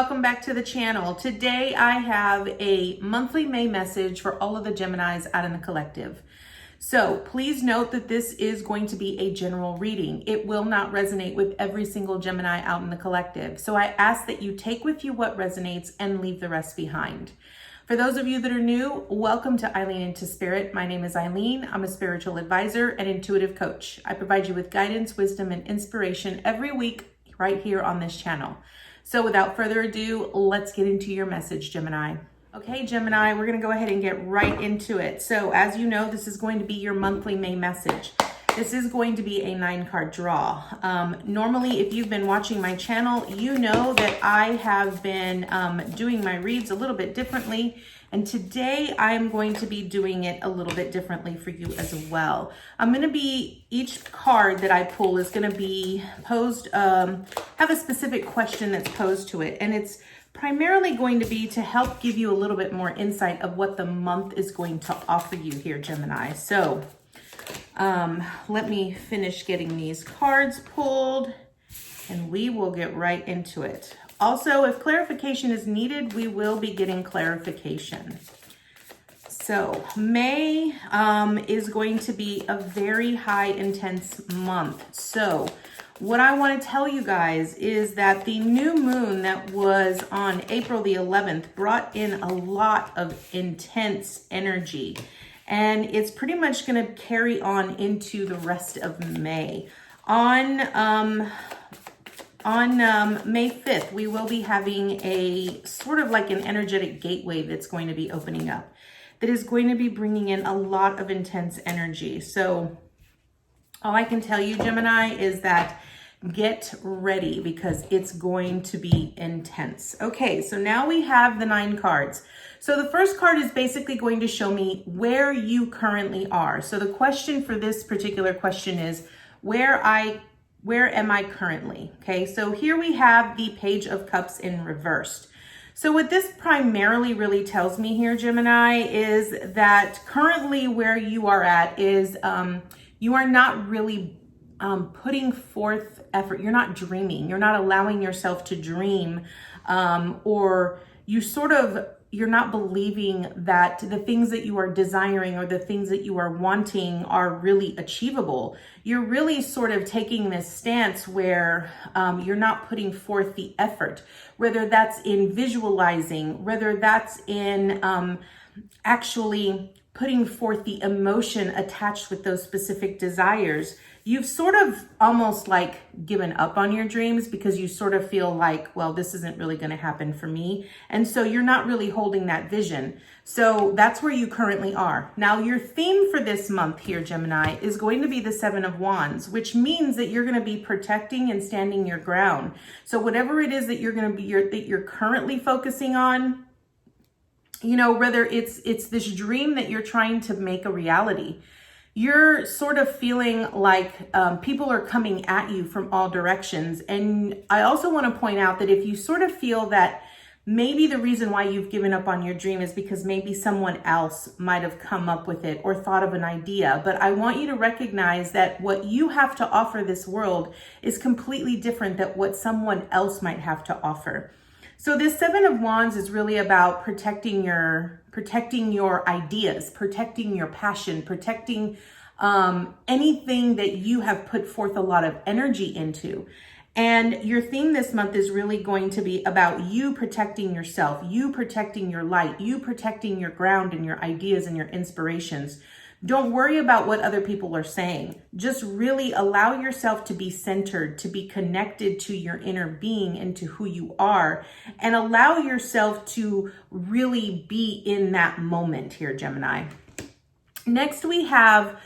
welcome back to the channel. Today I have a monthly May message for all of the Geminis out in the collective. So please note that this is going to be a general reading. It will not resonate with every single Gemini out in the collective. So I ask that you take with you what resonates and leave the rest behind. For those of you that are new, welcome to Eileen Into Spirit. My name is Eileen. I'm a spiritual advisor and intuitive coach. I provide you with guidance, wisdom, and inspiration every week right here on this channel. So without further ado, let's get into your message, Gemini. Okay, Gemini, we're going to go ahead and get right into it. So as you know, this is going to be your monthly May message. This is going to be a 9-card draw. Normally, if you've been watching my channel, you know that I have been doing my reads a little bit differently. And today I'm going to be doing it a little bit differently for you as well. Each card that I pull is going to be posed, have a specific question that's posed to it. And it's primarily going to be to help give you a little bit more insight of what the month is going to offer you here, Gemini. So let me finish getting these cards pulled and we will get right into it. Also, if clarification is needed, we will be getting clarification. So May is going to be a very high intense month. So what I want to tell you guys is that the new moon that was on April the 11th brought in a lot of intense energy. And it's pretty much going to carry on into the rest of May. On May 5th, we will be having a sort of like an energetic gateway that's going to be opening up. That is going to be bringing in a lot of intense energy. So all I can tell you, Gemini, is that get ready because it's going to be intense. Okay, so now we have the 9 cards. So the first card is basically going to show me where you currently are. So the question for this particular question is, where am I currently? Okay, so here we have the Page of Cups in reversed. So what this primarily really tells me here, Gemini, is that currently where you are at is you are not really putting forth effort. You're not dreaming. You're not allowing yourself to dream, or you're not believing that the things that you are desiring or the things that you are wanting are really achievable. You're really sort of taking this stance where you're not putting forth the effort, whether that's in visualizing, whether that's in actually putting forth the emotion attached with those specific desires. You've sort of almost like given up on your dreams because you sort of feel like, well, this isn't really going to happen for me. And so you're not really holding that vision. So that's where you currently are. Now, your theme for this month here, Gemini, is going to be the 7 of Wands, which means that you're going to be protecting and standing your ground. So whatever it is that you're currently focusing on, you know, whether it's this dream that you're trying to make a reality, you're sort of feeling like people are coming at you from all directions. And I also want to point out that if you sort of feel that maybe the reason why you've given up on your dream is because maybe someone else might have come up with it or thought of an idea. But I want you to recognize that what you have to offer this world is completely different than what someone else might have to offer. So this 7 of Wands is really about protecting your ideas, protecting your passion, protecting anything that you have put forth a lot of energy into. And your theme this month is really going to be about you protecting yourself, you protecting your light, you protecting your ground and your ideas and your inspirations. Don't worry about what other people are saying. Just really allow yourself to be centered, to be connected to your inner being and to who you are, and allow yourself to really be in that moment here, Gemini. Next, we have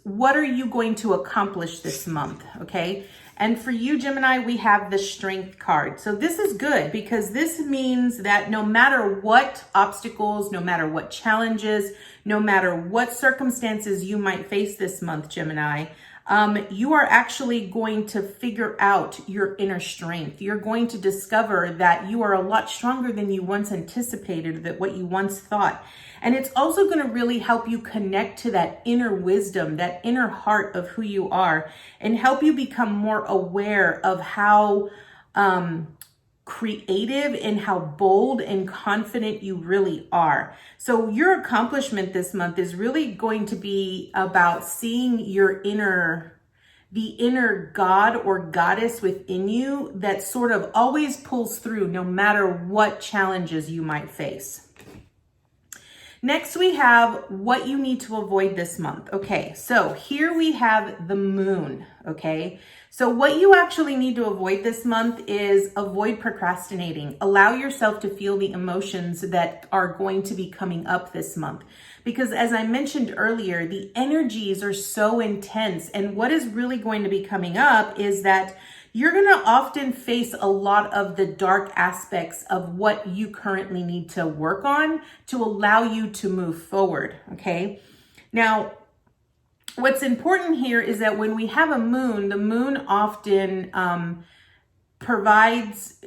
what are you going to accomplish this month? Okay. And for you, Gemini, we have the Strength card. So this is good because this means that no matter what obstacles, no matter what challenges, no matter what circumstances you might face this month, Gemini, you are actually going to figure out your inner strength. You're going to discover that you are a lot stronger than you once anticipated, that what you once thought. And it's also going to really help you connect to that inner wisdom, that inner heart of who you are, and help you become more aware of how creative in how bold and confident you really are. So your accomplishment this month is really going to be about seeing the inner God or goddess within you that sort of always pulls through no matter what challenges you might face. Next, we have what you need to avoid this month. Okay, so here we have the moon, okay? So what you actually need to avoid this month is avoid procrastinating. Allow yourself to feel the emotions that are going to be coming up this month. Because as I mentioned earlier, the energies are so intense. And what is really going to be coming up is that you're going to often face a lot of the dark aspects of what you currently need to work on to allow you to move forward, okay? Now, what's important here is that when we have a moon, the moon often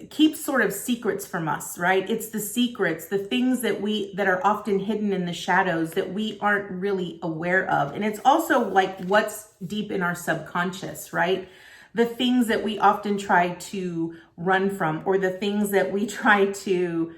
keeps sort of secrets from us, right? It's the secrets, the things that are often hidden in the shadows that we aren't really aware of. And it's also like what's deep in our subconscious, right? The things that we often try to run from, or the things that we try to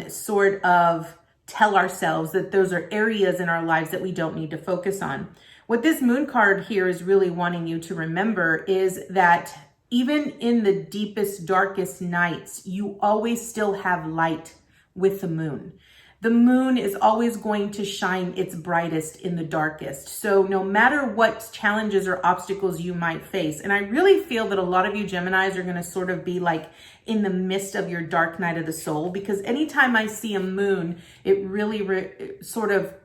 sort of tell ourselves that those are areas in our lives that we don't need to focus on. What this moon card here is really wanting you to remember is that even in the deepest, darkest nights, you always still have light with the moon. The moon is always going to shine its brightest in the darkest. So no matter what challenges or obstacles you might face, and I really feel that a lot of you Geminis are going to sort of be like in the midst of your dark night of the soul, because anytime I see a moon, it really sort of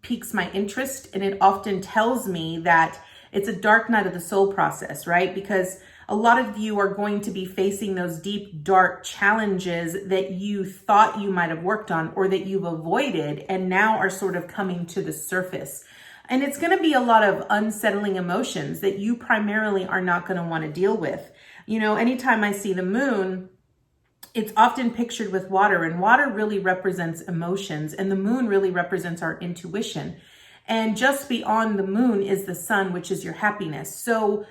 piques my interest, and it often tells me that it's a dark night of the soul process, right? Because a lot of you are going to be facing those deep, dark challenges that you thought you might have worked on or that you've avoided and now are sort of coming to the surface. And it's going to be a lot of unsettling emotions that you primarily are not going to want to deal with. You know, anytime I see the moon, it's often pictured with water, and water really represents emotions, and the moon really represents our intuition. And just beyond the moon is the sun, which is your happiness. So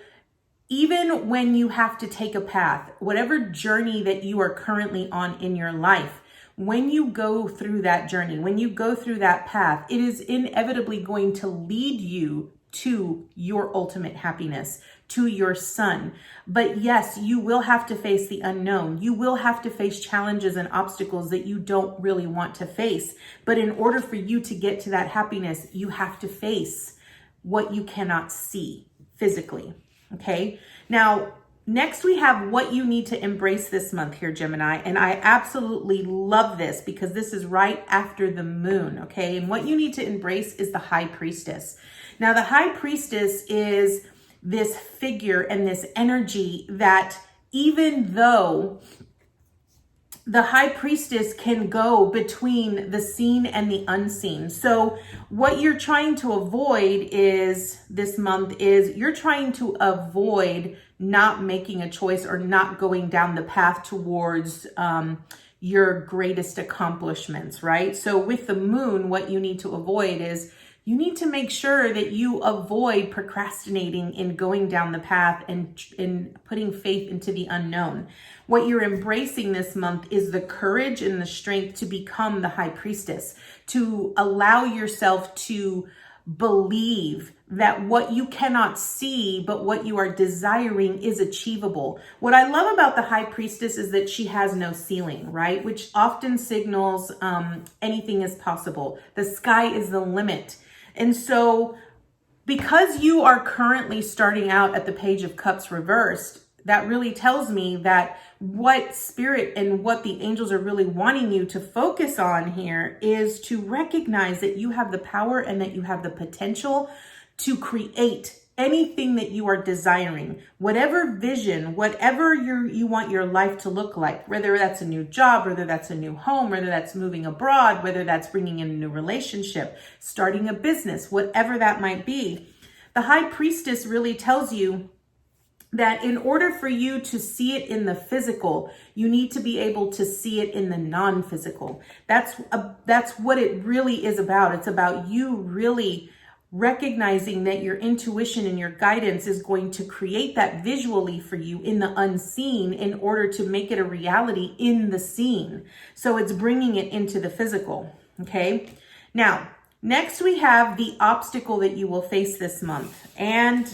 even when you have to take a path, whatever journey that you are currently on in your life, when you go through that journey, when you go through that path, it is inevitably going to lead you to your ultimate happiness, to your sun. But yes, you will have to face the unknown. You will have to face challenges and obstacles that you don't really want to face. But in order for you to get to that happiness, you have to face what you cannot see physically. Okay. Now, next we have what you need to embrace this month here, Gemini. And I absolutely love this because this is right after the moon. Okay. And what you need to embrace is the High Priestess. Now, the High Priestess is this figure and this energy that even though the High Priestess can go between the seen and the unseen. So what you're trying to avoid is this month is you're trying to avoid not making a choice or not going down the path towards your greatest accomplishments, right? So with the moon, what you need to avoid is you need to make sure that you avoid procrastinating in going down the path and in putting faith into the unknown. What you're embracing this month is the courage and the strength to become the High Priestess, to allow yourself to believe that what you cannot see, but what you are desiring is achievable. What I love about the High Priestess is that she has no ceiling, right? Which often signals anything is possible. The sky is the limit. And so because you are currently starting out at the Page of Cups reversed, that really tells me that what spirit and what the angels are really wanting you to focus on here is to recognize that you have the power and that you have the potential to create anything that you are desiring, whatever vision, whatever you want your life to look like, whether that's a new job, whether that's a new home, whether that's moving abroad, whether that's bringing in a new relationship, starting a business, whatever that might be. The High Priestess really tells you that in order for you to see it in the physical, you need to be able to see it in the non-physical. That's what it really is about. It's about you really recognizing that your intuition and your guidance is going to create that visually for you in the unseen in order to make it a reality in the seen. So it's bringing it into the physical, okay? Now, next we have the obstacle that you will face this month. And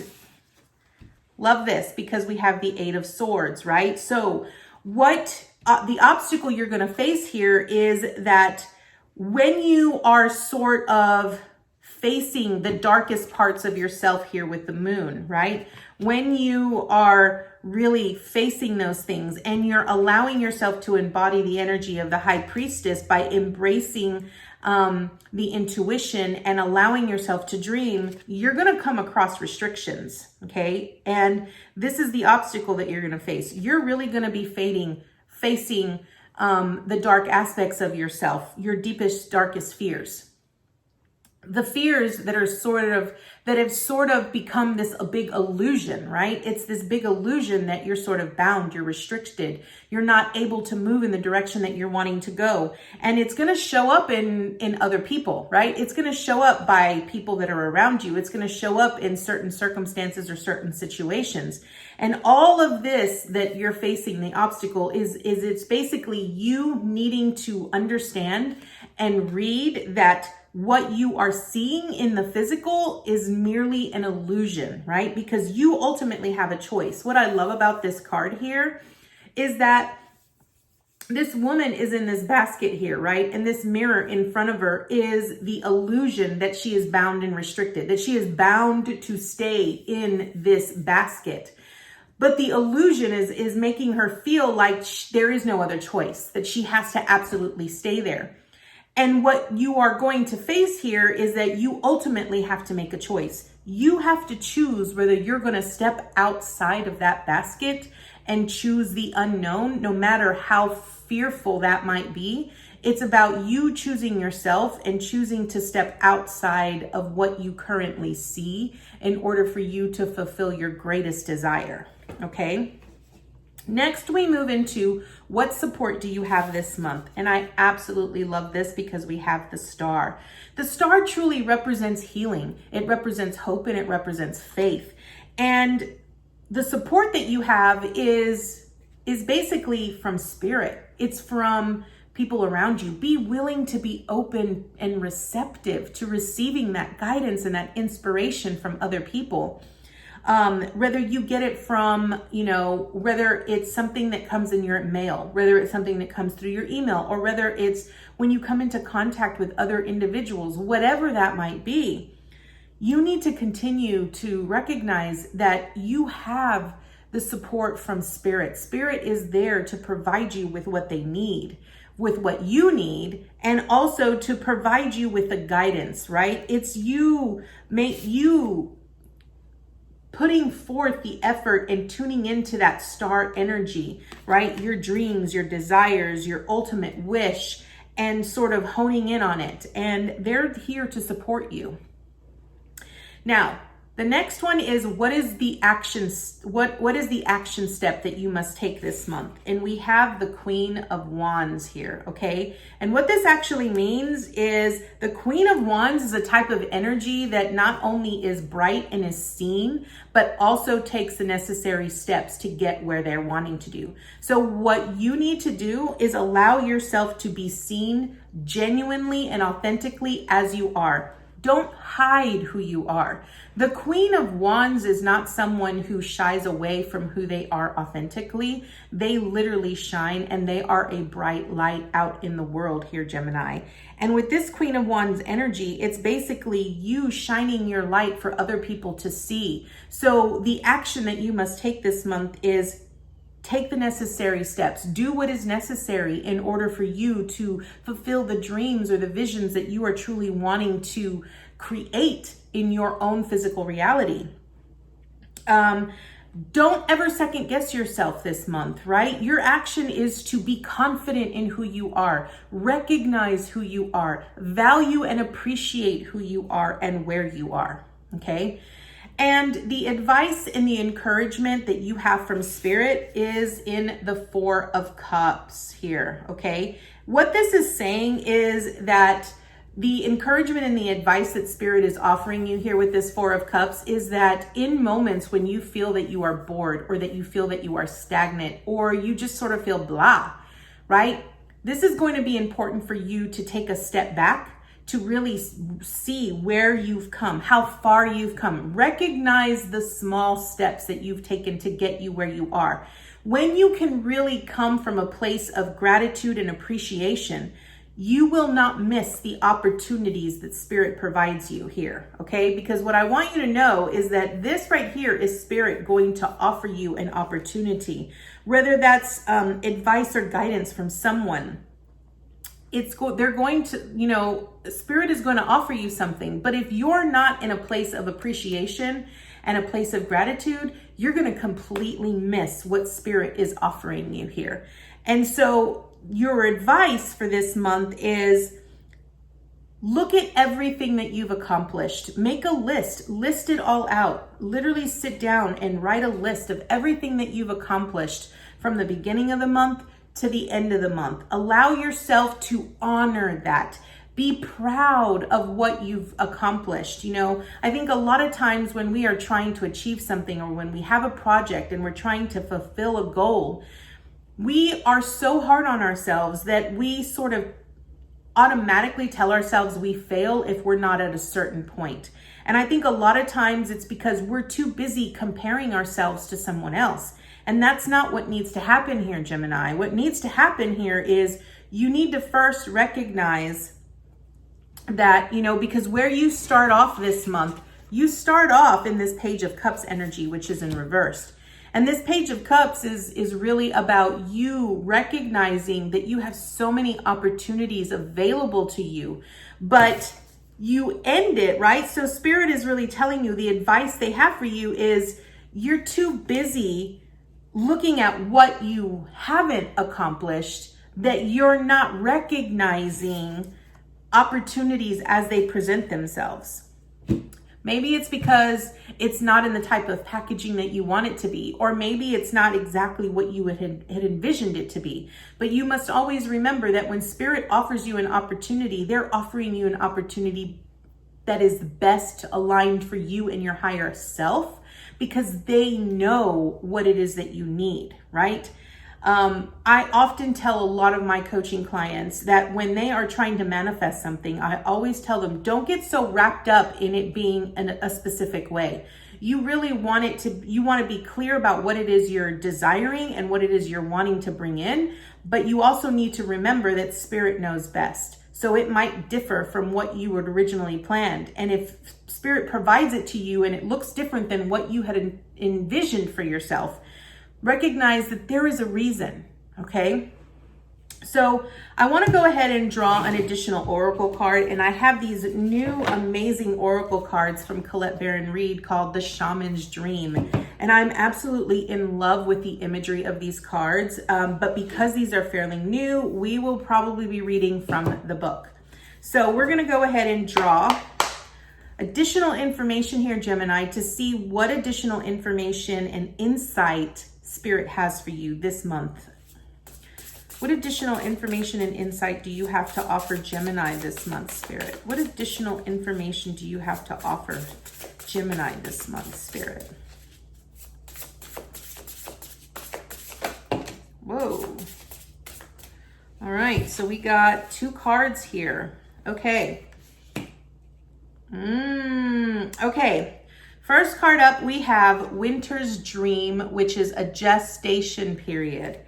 love this because we have the Eight of Swords, right? So what the obstacle you're going to face here is that when you are sort of facing the darkest parts of yourself here with the moon, right? When you are really facing those things and you're allowing yourself to embody the energy of the high priestess by embracing the intuition and allowing yourself to dream, you're going to come across restrictions, okay? And this is the obstacle that you're going to face. You're really going to be facing the dark aspects of yourself, your deepest, darkest fears. The fears that have sort of become a big illusion, right? It's this big illusion that you're sort of bound, you're restricted, you're not able to move in the direction that you're wanting to go. And it's going to show up in other people, right? It's going to show up by people that are around you. It's going to show up in certain circumstances or certain situations. And all of this that you're facing, the obstacle is it's basically you needing to understand and read that what you are seeing in the physical is merely an illusion, right? Because you ultimately have a choice. What I love about this card here is that this woman is in this basket here, right? And this mirror in front of her is the illusion that she is bound and restricted, that she is bound to stay in this basket. But the illusion is making her feel like there is no other choice, that she has to absolutely stay there. And what you are going to face here is that you ultimately have to make a choice. You have to choose whether you're going to step outside of that basket and choose the unknown, no matter how fearful that might be. It's about you choosing yourself and choosing to step outside of what you currently see in order for you to fulfill your greatest desire, okay? Next, we move into what support do you have this month? And I absolutely love this because we have the star. The star truly represents healing. It represents hope and it represents faith. And the support that you have is basically from spirit. It's from people around you. Be willing to be open and receptive to receiving that guidance and that inspiration from other people. Whether you get it from, whether it's something that comes in your mail, whether it's something that comes through your email, or whether it's when you come into contact with other individuals, whatever that might be, you need to continue to recognize that you have the support from spirit. Spirit is there to provide you with what they need, with what you need, and also to provide you with the guidance, right? It's you putting forth the effort and tuning into that star energy, right? Your dreams, your desires, your ultimate wish, and sort of honing in on it. And they're here to support you. Now, the next one is what is the action step that you must take this month? And we have the Queen of Wands here, okay? And what this actually means is the Queen of Wands is a type of energy that not only is bright and is seen, but also takes the necessary steps to get where they're wanting to do. So what you need to do is allow yourself to be seen genuinely and authentically as you are. Don't hide who you are. The Queen of Wands is not someone who shies away from who they are authentically. They literally shine and they are a bright light out in the world here, Gemini. And with this Queen of Wands energy, it's basically you shining your light for other people to see. So the action that you must take this month is take the necessary steps. Do what is necessary in order for you to fulfill the dreams or the visions that you are truly wanting to create in your own physical reality. Don't ever second guess yourself this month, right? Your action is to be confident in who you are, recognize who you are, value and appreciate who you are and where you are, okay? And the advice and the encouragement that you have from Spirit is in the Four of Cups here, okay? What this is saying is that The encouragement and the advice that Spirit is offering you here with this Four of Cups is that in moments when you feel that you are bored, or that you feel that you are stagnant, or you just sort of feel blah, right? This is going to be important for you to take a step back, to really see where you've come, how far you've come. Recognize the small steps that you've taken to get you where you are. When you can really come from a place of gratitude and appreciation, you will not miss the opportunities that Spirit provides you here, okay? Because what I want you to know is that this right here is Spirit going to offer you an opportunity, whether that's advice or guidance from someone. They're going to, Spirit is going to offer you something. But if you're not in a place of appreciation and a place of gratitude, you're going to completely miss what Spirit is offering you here. And so your advice for this month is look at everything that you've accomplished. Make a list it all out. Literally sit down and write a list of everything that you've accomplished from the beginning of the month to the end of the month. Allow yourself to honor that. Be proud of what you've accomplished. I think a lot of times when we are trying to achieve something, or when we have a project and we're trying to fulfill a goal, we are so hard on ourselves that we sort of automatically tell ourselves we fail if we're not at a certain point. And I think a lot of times it's because we're too busy comparing ourselves to someone else. And that's not what needs to happen here, Gemini. What needs to happen here is you need to first recognize that, because where you start off this month, you start off in this Page of Cups energy, which is in reverse. And this Page of Cups is really about you recognizing that you have so many opportunities available to you, but you end it, right? So Spirit is really telling you, the advice they have for you is you're too busy looking at what you haven't accomplished that you're not recognizing opportunities as they present themselves. Maybe it's because it's not in the type of packaging that you want it to be, or maybe it's not exactly what you had envisioned it to be. But you must always remember that when Spirit offers you an opportunity, they're offering you an opportunity that is best aligned for you and your higher self, because they know what it is that you need, right? I often tell a lot of my coaching clients that when they are trying to manifest something, I always tell them, don't get so wrapped up in it being a specific way. You really want you want to be clear about what it is you're desiring and what it is you're wanting to bring in, but you also need to remember that Spirit knows best. So it might differ from what you had originally planned. And if Spirit provides it to you and it looks different than what you had envisioned for yourself, recognize that there is a reason, okay? So I want to go ahead and draw an additional oracle card, and I have these new amazing oracle cards from Colette Baron Reed called The Shaman's Dream, and I'm absolutely in love with the imagery of these cards, but because these are fairly new, we will probably be reading from the book. So we're going to go ahead and draw additional information here, Gemini, to see what additional information and insight Spirit has for you this month. What additional information and insight do you have to offer Gemini this month, Spirit? What additional information do you have to offer Gemini this month, Spirit? Whoa. All right, so we got 2 cards here. Okay. Okay. First card up, we have Winter's Dream, which is a gestation period.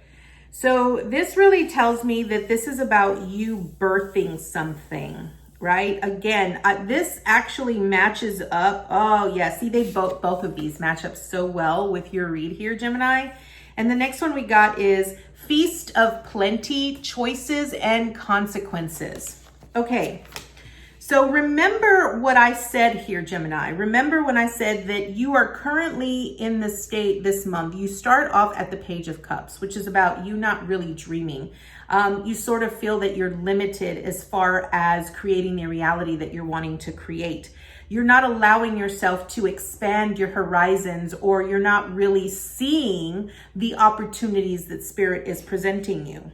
So this really tells me that this is about you birthing something, right? Again, this actually matches up. Oh yeah, see, they both of these match up so well with your read here, Gemini. And the next one we got is Feast of Plenty, Choices and Consequences. Okay. So remember what I said here, Gemini. Remember when I said that you are currently in the state this month. You start off at the Page of Cups, which is about you not really dreaming. You sort of feel that you're limited as far as creating the reality that you're wanting to create. You're not allowing yourself to expand your horizons, or you're not really seeing the opportunities that Spirit is presenting you.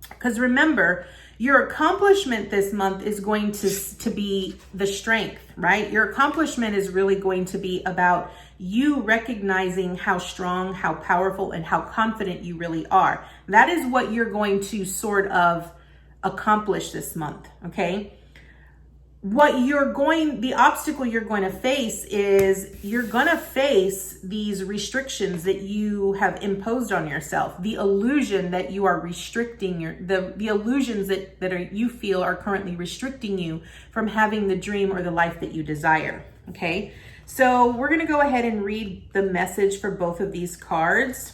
Because remember, Your accomplishment this month is going to be the strength, right? Your accomplishment is really going to be about you recognizing how strong, how powerful, and how confident you really are. That is what you're going to sort of accomplish this month, okay? The obstacle you're going to face is you're going to face these restrictions that you have imposed on yourself. The illusion that you are restricting the illusions that you feel are currently restricting you from having the dream or the life that you desire. Okay. So we're going to go ahead and read the message for both of these cards,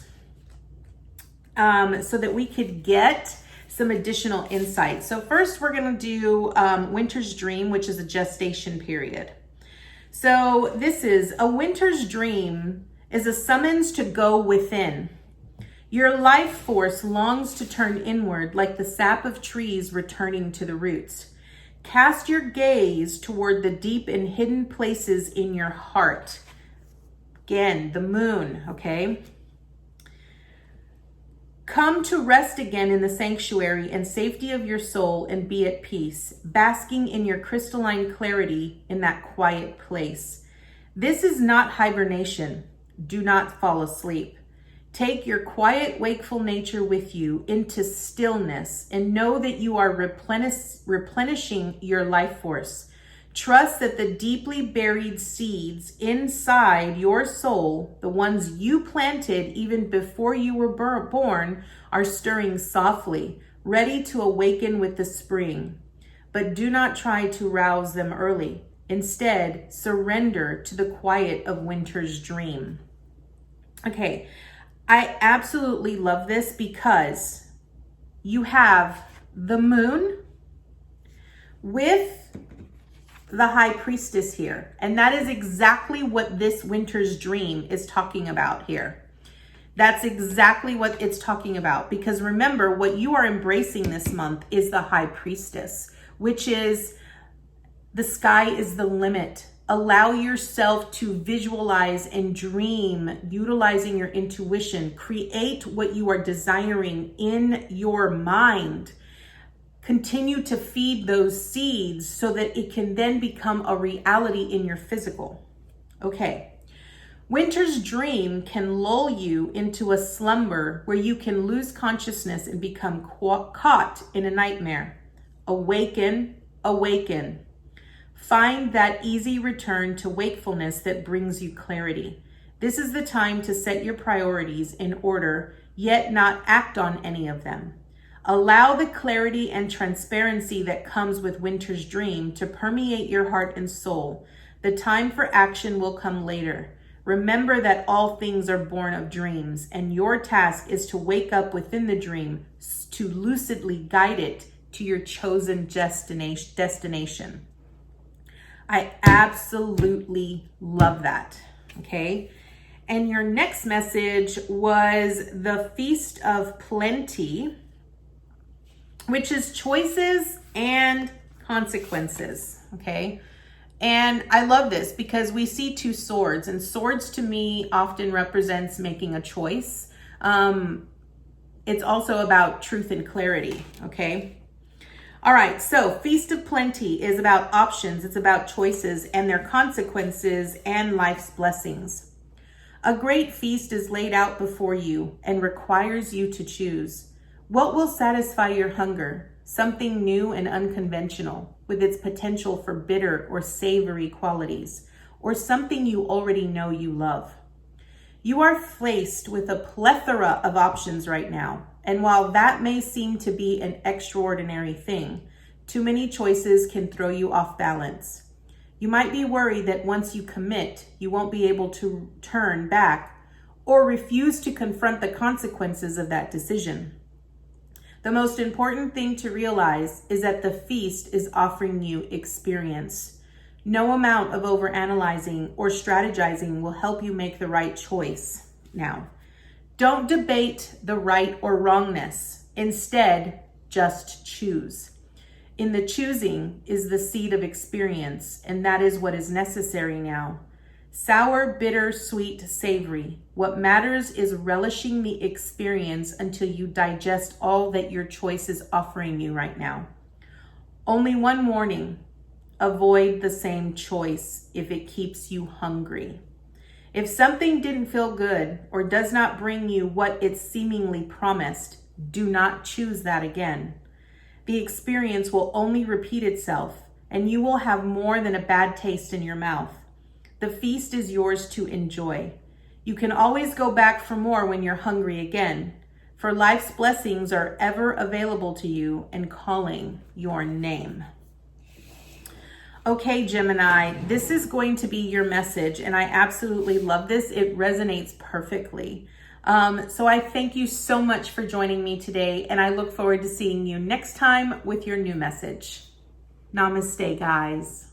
so that we could get some additional insight. So first we're going to do Winter's Dream, which is a gestation period. So this is a winter's dream is a summons to go within. Your life force longs to turn inward like the sap of trees returning to the roots. Cast your gaze toward the deep and hidden places in your heart. Again, the moon, okay? Come to rest again in the sanctuary and safety of your soul and be at peace, basking in your crystalline clarity in that quiet place. This is not hibernation. Do not fall asleep. Take your quiet, wakeful nature with you into stillness and know that you are replenishing your life force. Trust that the deeply buried seeds inside your soul, the ones you planted even before you were born, are stirring softly, ready to awaken with the spring. But do not try to rouse them early. Instead, surrender to the quiet of winter's dream. Okay, I absolutely love this because you have the moon with the high priestess here. And that is exactly what this winter's dream is talking about here. That's exactly what it's talking about. Because remember, what you are embracing this month is the high priestess, which is the sky is the limit. Allow yourself to visualize and dream, utilizing your intuition. Create what you are desiring in your mind. Continue to feed those seeds so that it can then become a reality in your physical. Okay. Winter's dream can lull you into a slumber where you can lose consciousness and become caught in a nightmare. Awaken, awaken. Find that easy return to wakefulness that brings you clarity. This is the time to set your priorities in order, yet not act on any of them. Allow the clarity and transparency that comes with winter's dream to permeate your heart and soul. The time for action will come later. Remember that all things are born of dreams, and your task is to wake up within the dream, to lucidly guide it to your chosen destination. I absolutely love that, okay? And your next message was the Feast of Plenty, which is choices and consequences, okay? And I love this because we see two swords, and swords to me often represents making a choice. It's also about truth and clarity, okay? All right, so Feast of Plenty is about options, it's about choices and their consequences and life's blessings. A great feast is laid out before you and requires you to choose. What will satisfy your hunger? Something new and unconventional with its potential for bitter or savory qualities, or something you already know you love. You are faced with a plethora of options right now, and while that may seem to be an extraordinary thing, too many choices can throw you off balance. You might be worried that once you commit, you won't be able to turn back or refuse to confront the consequences of that decision. The most important thing to realize is that the feast is offering you experience. No amount of overanalyzing or strategizing will help you make the right choice. Now, don't debate the right or wrongness. Instead, just choose. In the choosing is the seed of experience, and that is what is necessary now. Sour, bitter, sweet, savory. What matters is relishing the experience until you digest all that your choice is offering you right now. Only one warning: avoid the same choice if it keeps you hungry. If something didn't feel good or does not bring you what it seemingly promised, do not choose that again. The experience will only repeat itself, and you will have more than a bad taste in your mouth. The feast is yours to enjoy. You can always go back for more when you're hungry again, for life's blessings are ever available to you and calling your name. Okay, Gemini, this is going to be your message, and I absolutely love this. It resonates perfectly. So I thank you so much for joining me today, and I look forward to seeing you next time with your new message. Namaste, guys.